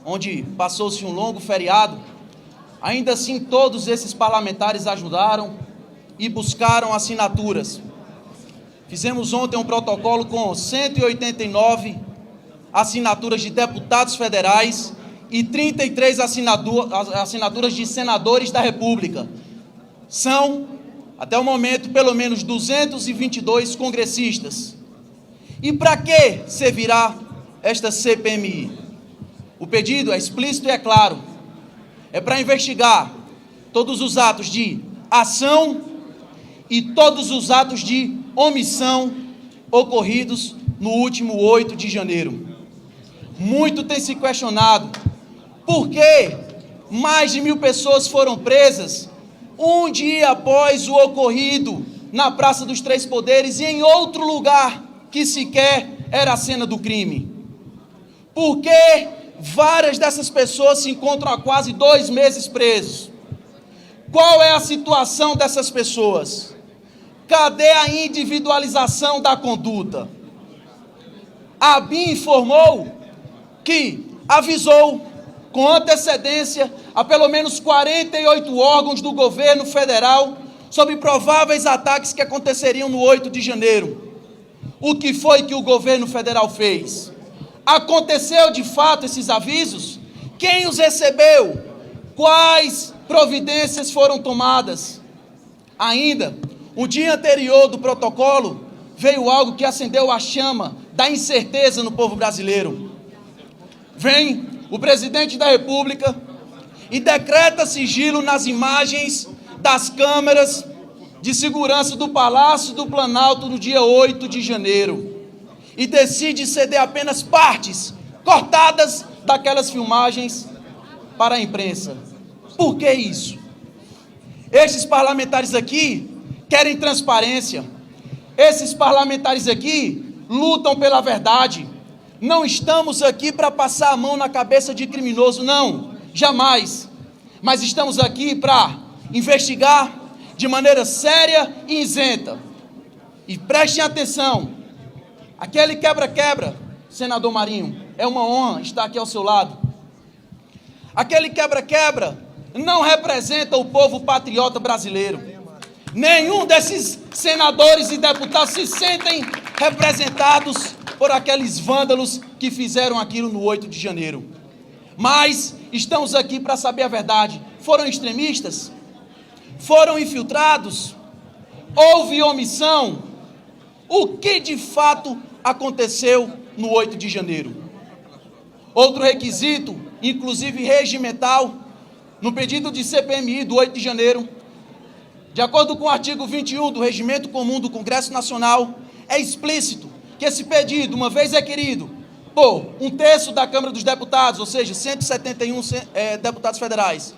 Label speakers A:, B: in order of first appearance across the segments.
A: onde passou-se um longo feriado, ainda assim todos esses parlamentares ajudaram e buscaram assinaturas. Fizemos ontem um protocolo com 189 assinaturas de deputados federais e 33 assinaturas de senadores da República. São, até o momento, pelo menos 222 congressistas. E para que servirá esta CPMI? O pedido é explícito e é claro. É para investigar todos os atos de ação e todos os atos de omissão ocorridos no último 8 de janeiro. Muito tem se questionado por que mais de 1.000 pessoas foram presas um dia após o ocorrido na Praça dos Três Poderes e em outro lugar que sequer era a cena do crime. Por que várias dessas pessoas se encontram há quase 2 meses presos? Qual é a situação dessas pessoas? Cadê a individualização da conduta? A ABIN informou que avisou com antecedência a pelo menos 48 órgãos do governo federal sobre prováveis ataques que aconteceriam no 8 de janeiro. O que foi que o governo federal fez? Aconteceu de fato esses avisos? Quem os recebeu? Quais providências foram tomadas? Ainda, o dia anterior do protocolo, veio algo que acendeu a chama da incerteza no povo brasileiro. Vem o presidente da República e decreta sigilo nas imagens das câmeras de segurança do Palácio do Planalto no dia 8 de janeiro e decide ceder apenas partes cortadas daquelas filmagens para a imprensa. Por que isso? Esses parlamentares aqui querem transparência. Esses parlamentares aqui lutam pela verdade. Não estamos aqui para passar a mão na cabeça de criminoso, não, jamais. Mas estamos aqui para investigar de maneira séria e isenta. E prestem atenção, aquele quebra-quebra, senador Marinho, é uma honra estar aqui ao seu lado. Aquele quebra-quebra não representa o povo patriota brasileiro. Nenhum desses senadores e deputados se sentem representados por aqueles vândalos que fizeram aquilo no 8 de janeiro. Mas estamos aqui para saber a verdade. Foram extremistas? Foram infiltrados? Houve omissão? O que de fato aconteceu no 8 de janeiro? Outro requisito, inclusive regimental, no pedido de CPMI do 8 de janeiro, de acordo com o artigo 21 do Regimento Comum do Congresso Nacional, é explícito que esse pedido, uma vez requerido por 1/3 da Câmara dos Deputados, ou seja, 171 deputados federais,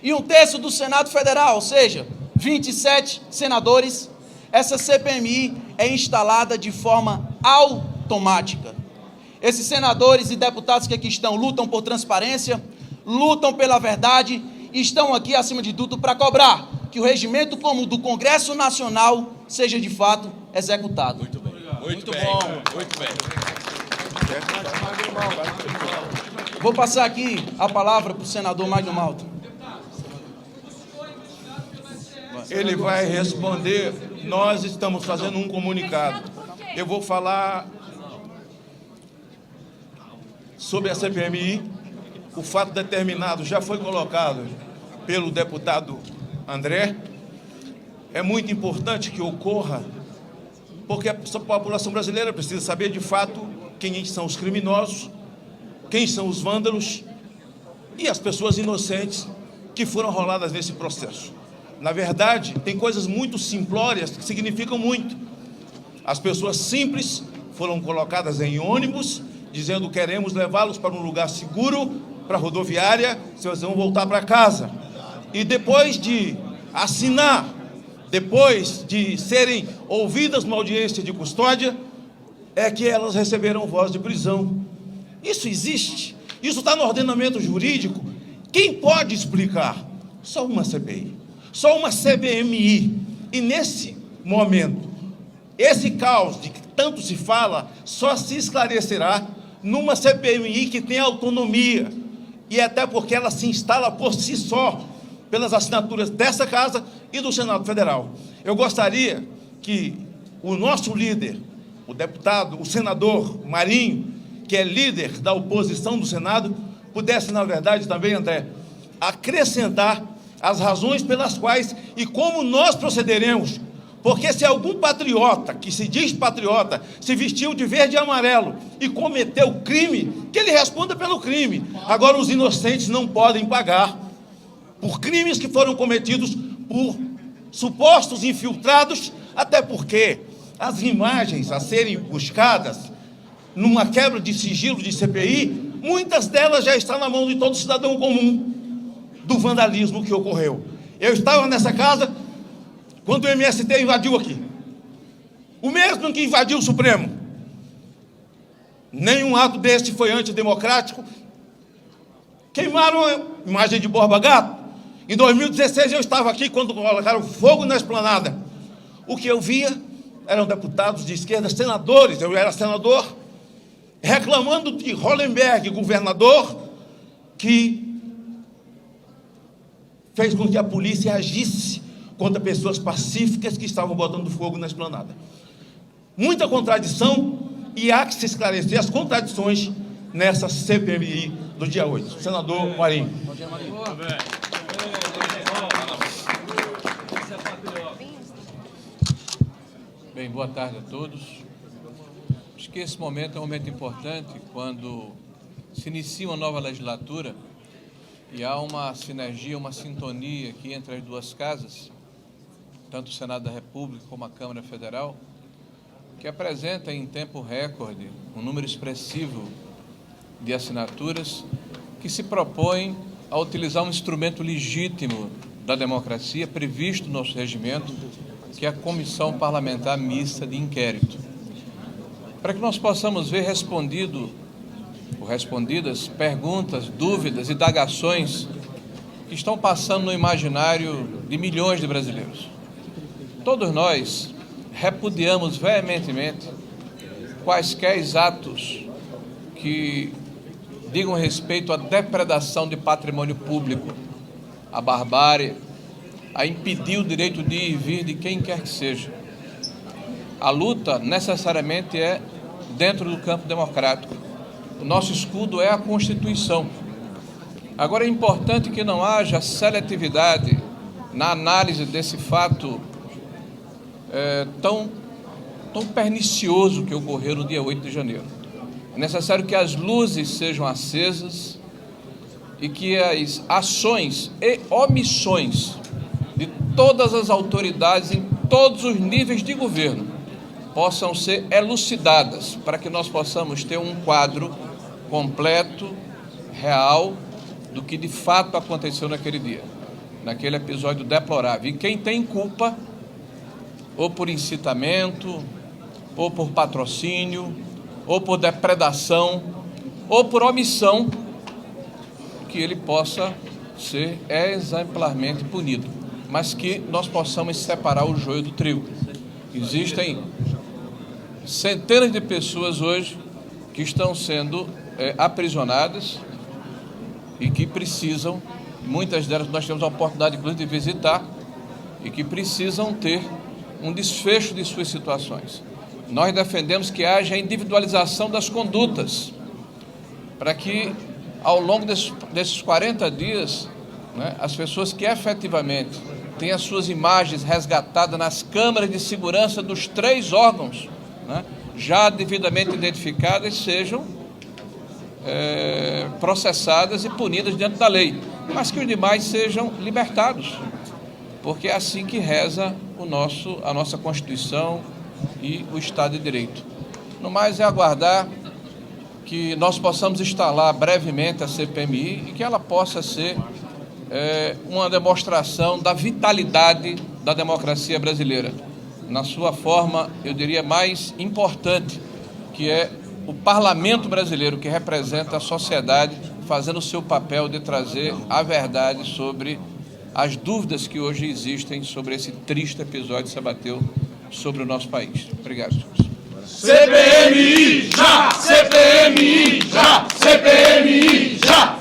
A: e 1/3 do Senado Federal, ou seja, 27 senadores, essa CPMI é instalada de forma automática. Esses senadores e deputados que aqui estão lutam por transparência, lutam pela verdade e estão aqui, acima de tudo, para cobrar que o regimento comum do Congresso Nacional seja de fato executado.
B: Muito bem.
A: Muito bom.
B: Muito bem.
A: Vou passar aqui a palavra para o senador Magno Malta.
C: Ele vai responder. Nós estamos fazendo um comunicado. Eu vou falar sobre a CPMI. O fato determinado já foi colocado pelo deputado André. É muito importante que ocorra, porque a população brasileira precisa saber de fato quem são os criminosos, quem são os vândalos e as pessoas inocentes que foram roladas nesse processo. Na verdade, tem coisas muito simplórias que significam muito. As pessoas simples foram colocadas em ônibus, dizendo queremos levá-los para um lugar seguro, para a rodoviária, vocês vão voltar para casa. E depois de assinar, depois de serem ouvidas numa audiência de custódia, é que elas receberam voz de prisão. Isso existe, isso está no ordenamento jurídico. Quem pode explicar? Só uma CPI, só uma CPMI. E nesse momento, esse caos de que tanto se fala, só se esclarecerá numa CPMI que tem autonomia, e até porque ela se instala por si só, pelas assinaturas dessa Casa e do Senado Federal. Eu gostaria que o nosso líder, o deputado, o senador Marinho, que é líder da oposição do Senado, pudesse, na verdade, também, André, acrescentar as razões pelas quais e como nós procederemos. Porque se algum patriota, que se diz patriota, se vestiu de verde e amarelo e cometeu crime, que ele responda pelo crime. Agora, os inocentes não podem pagar por crimes que foram cometidos por supostos infiltrados, até porque as imagens a serem buscadas numa quebra de sigilo de CPI, muitas delas já estão na mão de todo cidadão comum do vandalismo que ocorreu. Eu estava nessa casa quando o MST invadiu aqui. O mesmo que invadiu o Supremo. Nenhum ato desse foi antidemocrático. Queimaram a imagem de Borba Gato. Em 2016 eu estava aqui quando colocaram fogo na esplanada. O que eu via eram deputados de esquerda, senadores, eu era senador, reclamando de Hollenberg, governador, que fez com que a polícia agisse contra pessoas pacíficas que estavam botando fogo na esplanada. Muita contradição, e há que se esclarecer as contradições nessa CPMI do dia 8. Senador Marinho.
B: Bem, boa tarde a todos. Acho que esse momento é um momento importante quando se inicia uma nova legislatura e há uma sinergia, uma sintonia aqui entre as duas casas, tanto o Senado da República como a Câmara Federal, que apresenta em tempo recorde um número expressivo de assinaturas que se propõem a utilizar um instrumento legítimo da democracia previsto no nosso regimento, que é a Comissão Parlamentar Mista de Inquérito, para que nós possamos ver respondidas perguntas, dúvidas, indagações que estão passando no imaginário de milhões de brasileiros. Todos nós repudiamos veementemente quaisquer atos que digam respeito à depredação de patrimônio público, à barbárie, a impedir o direito de ir e vir de quem quer que seja. A luta necessariamente é dentro do campo democrático. O nosso escudo é a Constituição. Agora é importante que não haja seletividade na análise desse fato tão pernicioso que ocorreu no dia 8 de janeiro. É necessário que as luzes sejam acesas e que as ações e omissões de todas as autoridades em todos os níveis de governo possam ser elucidadas para que nós possamos ter um quadro completo, real, do que de fato aconteceu naquele dia, naquele episódio deplorável. E quem tem culpa, ou por incitamento, ou por patrocínio, ou por depredação, ou por omissão, que ele possa ser exemplarmente punido, mas que nós possamos separar o joio do trigo. Existem centenas de pessoas hoje que estão sendo aprisionadas e que precisam, muitas delas nós temos a oportunidade inclusive de visitar, e que precisam ter um desfecho de suas situações. Nós defendemos que haja a individualização das condutas, para que ao longo desses 40 dias, né, as pessoas que efetivamente têm as suas imagens resgatadas nas câmaras de segurança dos 3 órgãos, né, já devidamente identificadas, sejam processadas e punidas dentro da lei, mas que os demais sejam libertados, porque é assim que reza a nossa Constituição e o Estado de Direito. No mais é aguardar que nós possamos instalar brevemente a CPMI e que ela possa ser uma demonstração da vitalidade da democracia brasileira, na sua forma, eu diria, mais importante, que é o parlamento brasileiro, que representa a sociedade, fazendo o seu papel de trazer a verdade sobre as dúvidas que hoje existem sobre esse triste episódio que se abateu sobre o nosso país. Obrigado, senhores.
D: CPMI já! CPMI já! CPMI já!